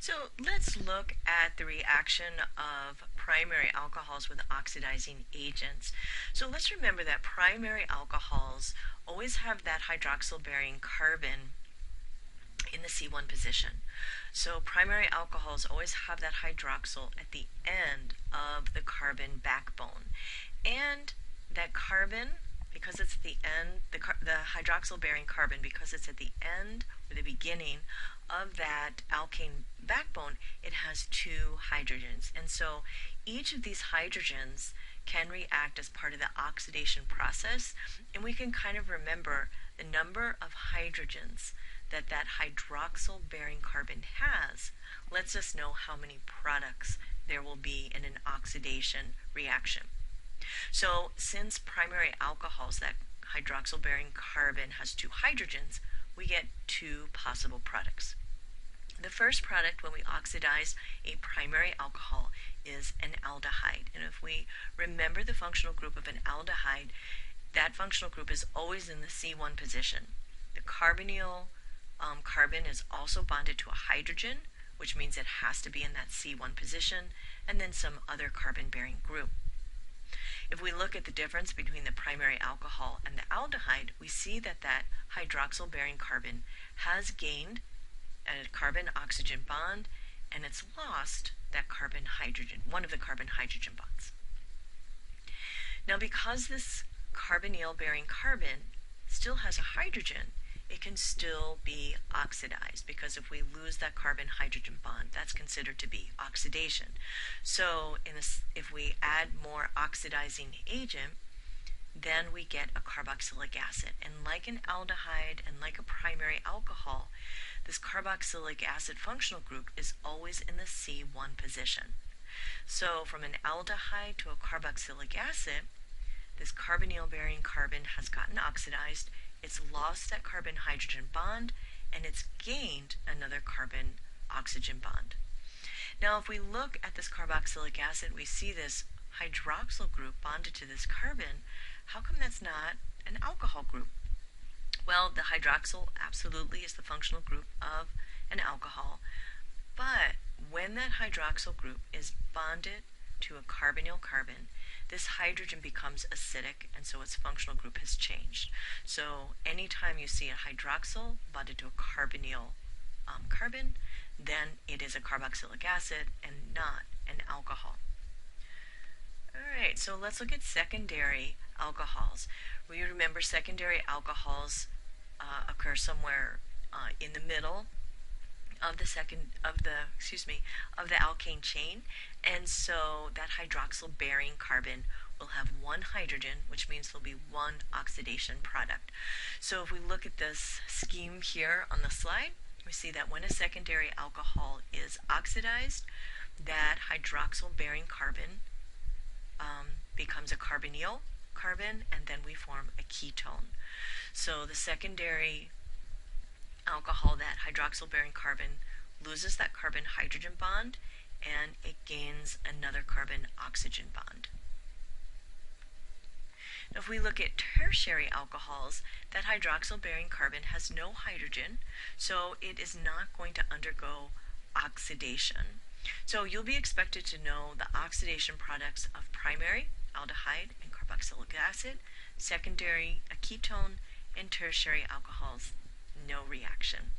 So let's look at the reaction of primary alcohols with oxidizing agents. So let's remember that primary alcohols always have that hydroxyl-bearing carbon in the C1 position. So primary alcohols always have that hydroxyl at the end of the carbon backbone. And that carbon, because it's the end, the hydroxyl-bearing carbon, because it's at the end or the beginning of that alkane backbone, it has two hydrogens. And so each of these hydrogens can react as part of the oxidation process, and we can kind of remember the number of hydrogens that hydroxyl-bearing carbon has lets us know how many products there will be in an oxidation reaction. So since primary alcohols, that hydroxyl-bearing carbon has two hydrogens, we get two possible products. The first product when we oxidize a primary alcohol is an aldehyde. And if we remember the functional group of an aldehyde, that functional group is always in the C1 position. The carbonyl carbon is also bonded to a hydrogen, which means it has to be in that C1 position, and then some other carbon-bearing group. If we look at the difference between the primary alcohol and the aldehyde, we see that hydroxyl-bearing carbon has gained a carbon-oxygen bond, and it's lost that carbon-hydrogen, one of the carbon-hydrogen bonds. Now, because this carbonyl-bearing carbon still has a hydrogen, it can still be oxidized, because if we lose that carbon-hydrogen bond, that's considered to be oxidation. So if we add more oxidizing agent, then we get a carboxylic acid. And like an aldehyde and like a primary alcohol, this carboxylic acid functional group is always in the C1 position. So from an aldehyde to a carboxylic acid, this carbonyl-bearing carbon has gotten oxidized, it's lost that carbon-hydrogen bond, and it's gained another carbon-oxygen bond. Now, if we look at this carboxylic acid, we see this hydroxyl group bonded to this carbon. How come that's not an alcohol group? Well, the hydroxyl absolutely is the functional group of an alcohol, but when that hydroxyl group is bonded to a carbonyl carbon, this hydrogen becomes acidic, and so its functional group has changed. So anytime you see a hydroxyl bonded to a carbonyl carbon, then it is a carboxylic acid and not an alcohol. Alright, so let's look at secondary alcohols. We remember secondary alcohols occur somewhere in the middle of the alkane chain, and so that hydroxyl-bearing carbon will have one hydrogen, which means there'll be one oxidation product. So if we look at this scheme here on the slide, we see that when a secondary alcohol is oxidized, that hydroxyl-bearing carbon becomes a carbonyl carbon, and then we form a ketone. So the secondary alcohol, that hydroxyl-bearing carbon, loses that carbon-hydrogen bond, and it gains another carbon-oxygen bond. Now, if we look at tertiary alcohols, that hydroxyl-bearing carbon has no hydrogen, so it is not going to undergo oxidation. So you'll be expected to know the oxidation products of primary, aldehyde and carboxylic acid, secondary, a ketone, and tertiary alcohols, no reaction.